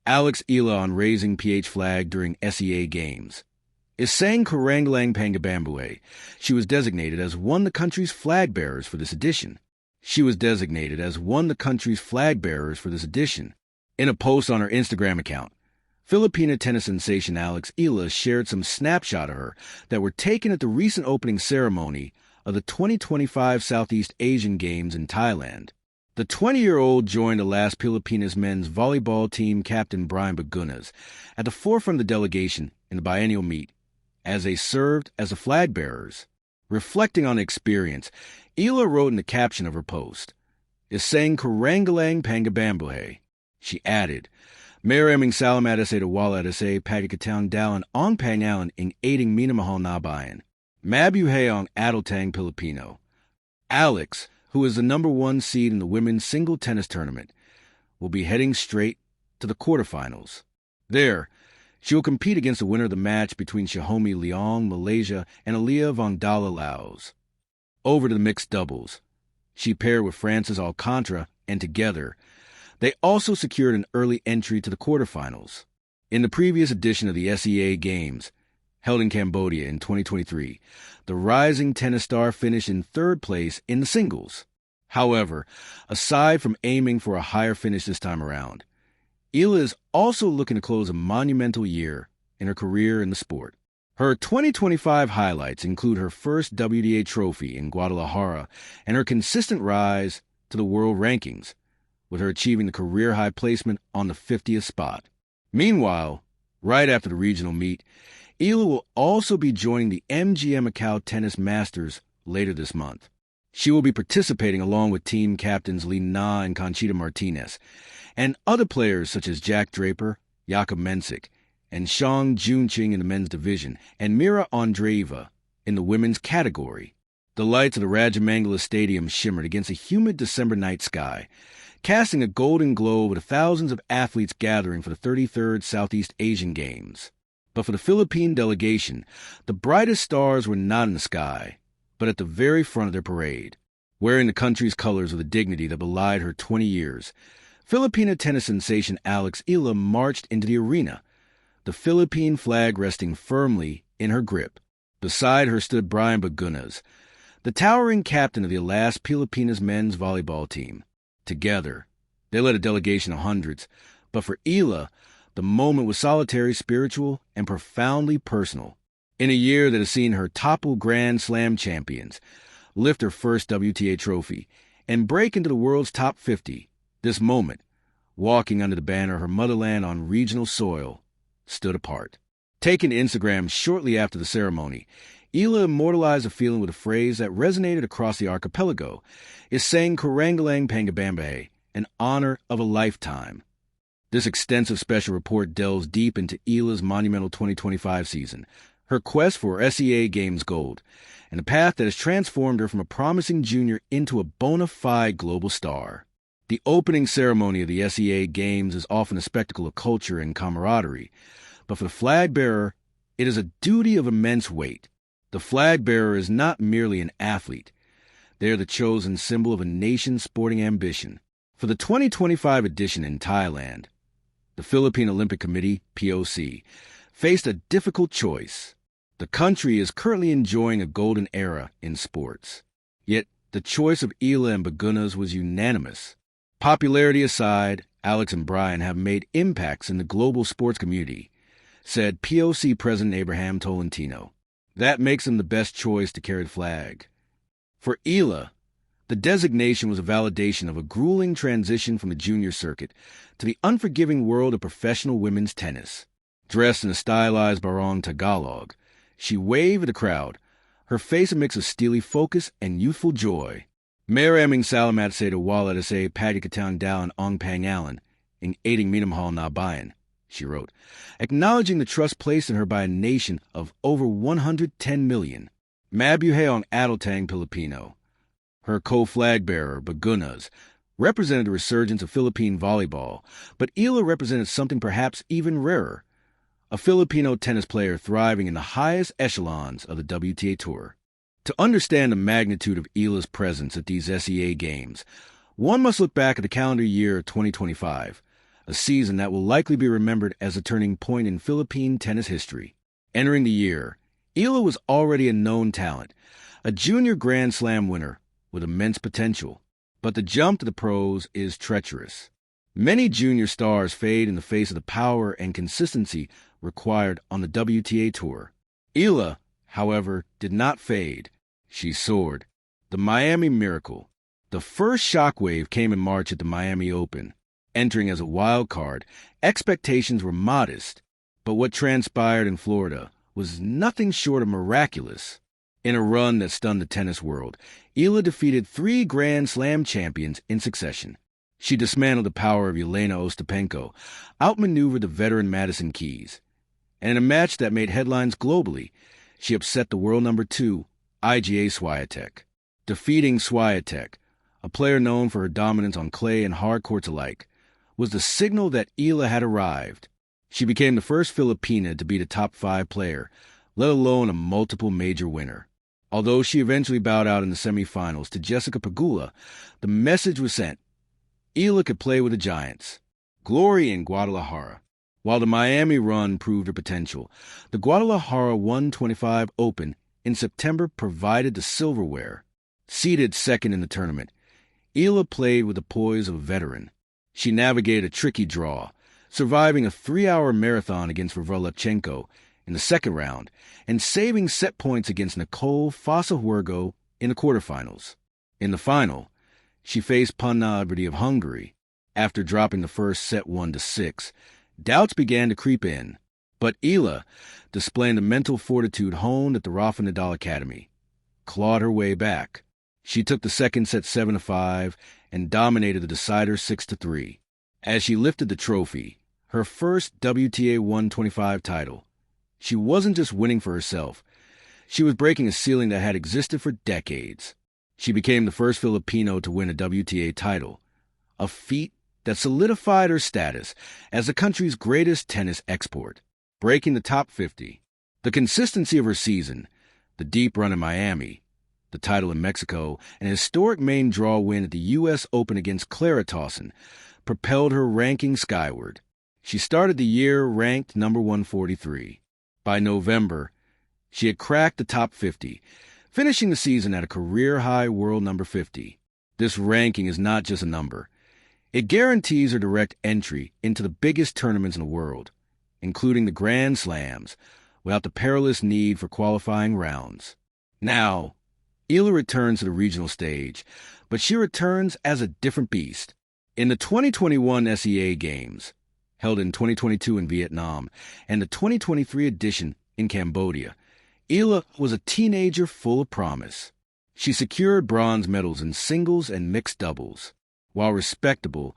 AlexEala on raising PH flag during SEA Games. Is saying Karangalang Pangabambue. She was designated as one of the country's flag bearers for this edition. In a post on her Instagram account, Filipina tennis sensation AlexEala shared some snapshots of her that were taken at the recent opening ceremony of the 2025 Southeast Asian Games in Thailand. The 20-year-old joined the last Filipinas men's volleyball team captain Brian Bagunas at the forefront of the delegation in the biennial meet, as they served as the flag bearers. Reflecting on the experience, Eala wrote in the caption of her post, "Is saying Karangalang Pangabambue." She added, "Maraming salamat sa dawala sa pagkakataon dalan ang pangalan ng ating minamahal na bayan. Mabuhay ang Adultang Pilipino." Alex, who is the #1 seed in the women's single tennis tournament, will be heading straight to the quarterfinals. There, she will compete against the winner of the match between Shahomi Leong, Malaysia, and Eala Vongdala, Laos. Over to the mixed doubles. She paired with Frances Alcantara, and together, they also secured an early entry to the quarterfinals. In the previous edition of the SEA Games, held in Cambodia in 2023, the rising tennis star finished in third place in the singles. However, aside from aiming for a higher finish this time around, Eala is also looking to close a monumental year in her career in the sport. Her 2025 highlights include her first WTA trophy in Guadalajara and her consistent rise to the world rankings, with her achieving the career-high placement on the 50th spot. Meanwhile, right after the regional meet, Eala will also be joining the MGM Macau Tennis Masters later this month. She will be participating along with team captains Lin Na and Conchita Martinez, and other players such as Jack Draper, Jakub Mensik, and Shang Junqing in the men's division, and Mira Andreeva in the women's category. The lights of the Rajamangala Stadium shimmered against a humid December night sky, casting a golden glow over the thousands of athletes gathering for the 33rd Southeast Asian Games. But for the Philippine delegation, the brightest stars were not in the sky, but at the very front of their parade. Wearing the country's colors with a dignity that belied her 20 years, Filipina tennis sensation AlexEala marched into the arena, the Philippine flag resting firmly in her grip. Beside her stood Brian Bagunas, the towering captain of the last Filipinas men's volleyball team. Together, they led a delegation of hundreds, but for Eala, the moment was solitary, spiritual, and profoundly personal. In a year that has seen her topple Grand Slam champions, lift her first WTA trophy, and break into the world's top 50, this moment, walking under the banner of her motherland on regional soil, stood apart. Taken to Instagram shortly after the ceremony, Eala immortalized the feeling with a phrase that resonated across the archipelago, is saying Karangalang Pangabambue, an honor of a lifetime. This extensive special report delves deep into Eala's monumental 2025 season, her quest for SEA Games gold, and the path that has transformed her from a promising junior into a bona fide global star. The opening ceremony of the SEA Games is often a spectacle of culture and camaraderie, but for the flag bearer, it is a duty of immense weight. The flag bearer is not merely an athlete. They are the chosen symbol of a nation's sporting ambition. For the 2025 edition in Thailand, the Philippine Olympic Committee, POC, faced a difficult choice. The country is currently enjoying a golden era in sports. Yet, the choice of Eala and Bagunas was unanimous. Popularity aside, Alex and Brian have made impacts in the global sports community, said POC President Abraham Tolentino. That makes them the best choice to carry the flag. For Eala, the designation was a validation of a grueling transition from the junior circuit to the unforgiving world of professional women's tennis. Dressed in a stylized barong Tagalog, she waved at the crowd, her face a mix of steely focus and youthful joy. Maraming salamat sa dawala sa pagkakataon dalan ang pangalan ng ating minamahal na bayan, she wrote, acknowledging the trust placed in her by a nation of over 110 million. Mabuhay ang Adultang Pilipino. Her co-flag bearer, Bagunas, represented the resurgence of Philippine volleyball, but Eala represented something perhaps even rarer, a Filipino tennis player thriving in the highest echelons of the WTA Tour. To understand the magnitude of Eala's presence at these SEA Games, one must look back at the calendar year 2025, a season that will likely be remembered as a turning point in Philippine tennis history. Entering the year, Eala was already a known talent, a junior Grand Slam winner with immense potential. But the jump to the pros is treacherous. Many junior stars fade in the face of the power and consistency required on the WTA Tour. Eala, however, did not fade. She soared. The Miami Miracle. The first shockwave came in March at the Miami Open. Entering as a wild card, expectations were modest, but what transpired in Florida was nothing short of miraculous. In a run that stunned the tennis world, Eala defeated 3 Grand Slam champions in succession. She dismantled the power of Elena Ostapenko, outmaneuvered the veteran Madison Keys. And in a match that made headlines globally, she upset the world number 2, IGA Swiatek. Defeating Swiatek, a player known for her dominance on clay and hard courts alike, was the signal that Eala had arrived. She became the first Filipina to beat a top 5 player, let alone a multiple major winner. Although she eventually bowed out in the semifinals to Jessica Pegula, the message was sent. Eala could play with the giants. Glory in Guadalajara. While the Miami run proved her potential, the Guadalajara 125 Open in September provided the silverware. Seeded second in the tournament, Eala played with the poise of a veteran. She navigated a tricky draw, surviving a 3-hour marathon against Vrvlechenko in the second round and saving set points against Nicole Fossa-Huergo in the quarterfinals. In the final, she faced Panna Abradi of Hungary. After dropping the first set 1-6, doubts began to creep in, but Eala, displaying the mental fortitude honed at the Rafa Nadal Academy, clawed her way back. She took the second set 7-5 and dominated the decider 6-3. As she lifted the trophy, her first WTA 125 title, she wasn't just winning for herself. She was breaking a ceiling that had existed for decades. She became the first Filipino to win a WTA title, a feat that solidified her status as the country's greatest tennis export, breaking the top 50. The consistency of her season, the deep run in Miami, the title in Mexico, and a historic main draw win at the U.S. Open against Clara Tauson propelled her ranking skyward. She started the year ranked number 143. By November, she had cracked the top 50, finishing the season at a career-high world number 50. This ranking is not just a number. It guarantees her direct entry into the biggest tournaments in the world, including the Grand Slams, without the perilous need for qualifying rounds. Now, Eala returns to the regional stage, but she returns as a different beast. In the 2021 SEA Games, held in 2022 in Vietnam, and the 2023 edition in Cambodia, Eala was a teenager full of promise. She secured bronze medals in singles and mixed doubles. While respectable,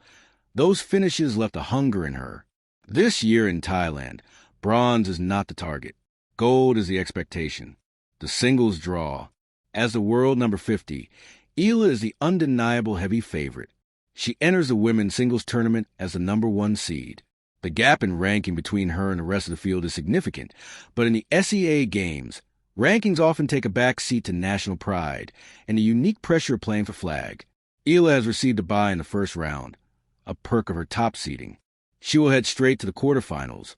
those finishes left a hunger in her. This year in Thailand, bronze is not the target. Gold is the expectation. The singles draw. As the world number 50, Eala is the undeniable heavy favorite. She enters the women's singles tournament as the number 1 seed. The gap in ranking between her and the rest of the field is significant, but in the SEA Games, rankings often take a back seat to national pride and the unique pressure of playing for flag. Eala has received a bye in the first round, a perk of her top seeding. She will head straight to the quarterfinals,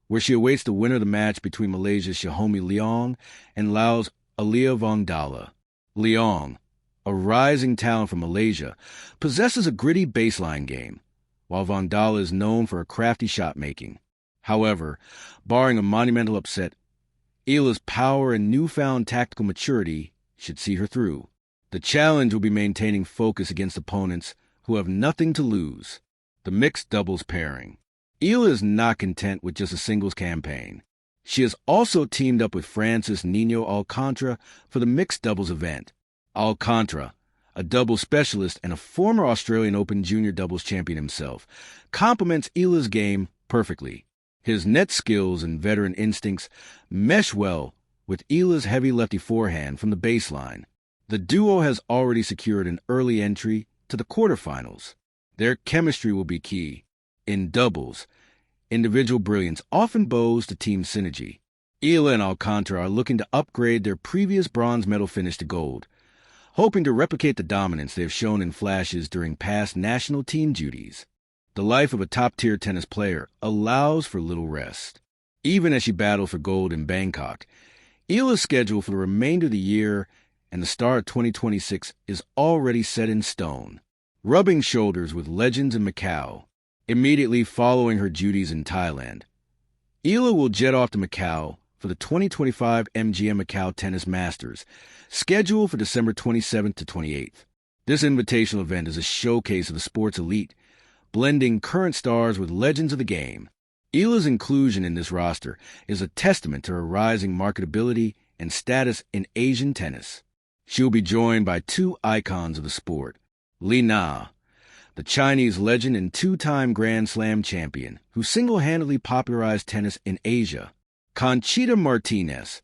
where she awaits the winner of the match between Malaysia's Xiaomi Leong and Laos' Alia Vongdala. Leong, a rising talent from Malaysia, possesses a gritty baseline game, while Vongdala is known for her crafty shot-making. However, barring a monumental upset, Eala's power and newfound tactical maturity should see her through. The challenge will be maintaining focus against opponents who have nothing to lose. The mixed doubles pairing. Eala is not content with just a singles campaign. She has also teamed up with France's Nino Alcantara for the mixed doubles event. Alcantara, a doubles specialist and a former Australian Open junior doubles champion himself, complements Eala's game perfectly. His net skills and veteran instincts mesh well with Eala's heavy lefty forehand from the baseline. The duo has already secured an early entry to the quarterfinals. Their chemistry will be key. In doubles, individual brilliance often bows to team synergy. Eala and Alcantara are looking to upgrade their previous bronze medal finish to gold, hoping to replicate the dominance they have shown in flashes during past national team duties. The life of a top-tier tennis player allows for little rest. Even as she battles for gold in Bangkok, Eala's schedule for the remainder of the year and the start of 2026 is already set in stone. Rubbing shoulders with legends in Macau, immediately following her duties in Thailand, Eala will jet off to Macau for the 2025 MGM Macau Tennis Masters, scheduled for December 27th to 28th. This invitational event is a showcase of the sport's elite, blending current stars with legends of the game. Eala's inclusion in this roster is a testament to her rising marketability and status in Asian tennis. She will be joined by two icons of the sport, Li Na, the Chinese legend and two-time Grand Slam champion who single-handedly popularized tennis in Asia, Conchita Martinez,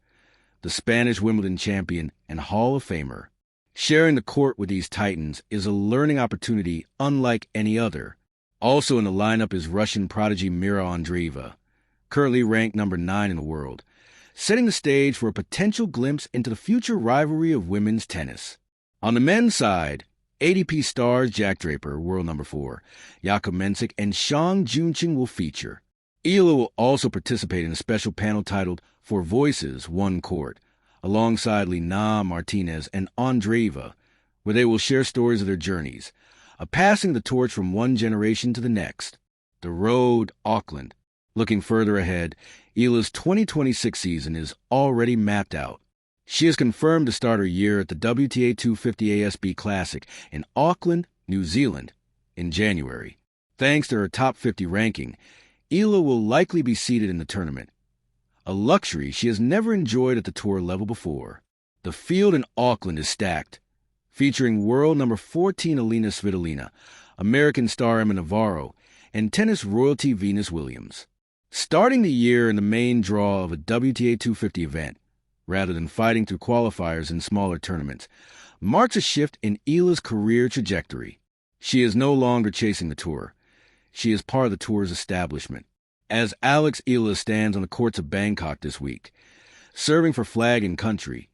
the Spanish Wimbledon champion and Hall of Famer. Sharing the court with these titans is a learning opportunity unlike any other. Also in the lineup is Russian prodigy Mira Andreeva, currently ranked number 9 in the world, setting the stage for a potential glimpse into the future rivalry of women's tennis. On the men's side, ADP stars Jack Draper, world number 4, Jakub Mensik, and Shang Junqing will feature. Eala will also participate in a special panel titled For Voices, One Court, alongside Li Na, Martinez, and Andreeva, where they will share stories of their journeys, a passing the torch from one generation to the next. The road, Auckland. Looking further ahead, Eala's 2026 season is already mapped out. She has confirmed to start her year at the WTA 250 ASB Classic in Auckland, New Zealand, in January. Thanks to her top 50 ranking, Eala will likely be seated in the tournament, a luxury she has never enjoyed at the tour level before. The field in Auckland is stacked, featuring world number 14 Alina Svitolina, American star Emma Navarro, and tennis royalty Venus Williams. Starting the year in the main draw of a WTA 250 event, rather than fighting through qualifiers in smaller tournaments, marks a shift in Eala's career trajectory. She is no longer chasing the tour. She is part of the tour's establishment. As AlexEala stands on the courts of Bangkok this week, serving for flag and country,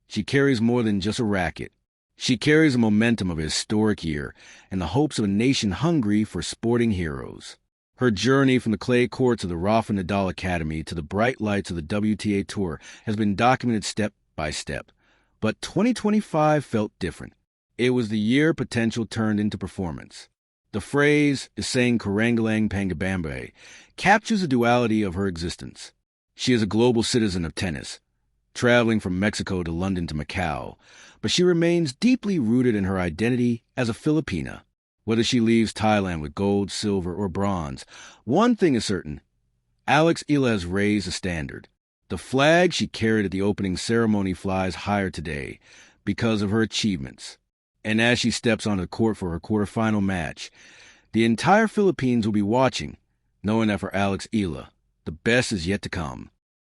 she carries more than just a racket. She carries the momentum of a historic year and the hopes of a nation hungry for sporting heroes. Her journey from the clay courts of the Rafa Nadal Academy to the bright lights of the WTA Tour has been documented step by step. But 2025 felt different. It was the year potential turned into performance. The phrase, Isang Karangalang Pangabambe, captures the duality of her existence. She is a global citizen of tennis, traveling from Mexico to London to Macau, but she remains deeply rooted in her identity as a Filipina. Whether she leaves Thailand with gold, silver, or bronze, one thing is certain: AlexEala has raised the standard. The flag she carried at the opening ceremony flies higher today because of her achievements. And as she steps onto the court for her quarterfinal match, the entire Philippines will be watching, knowing that for AlexEala, the best is yet to come.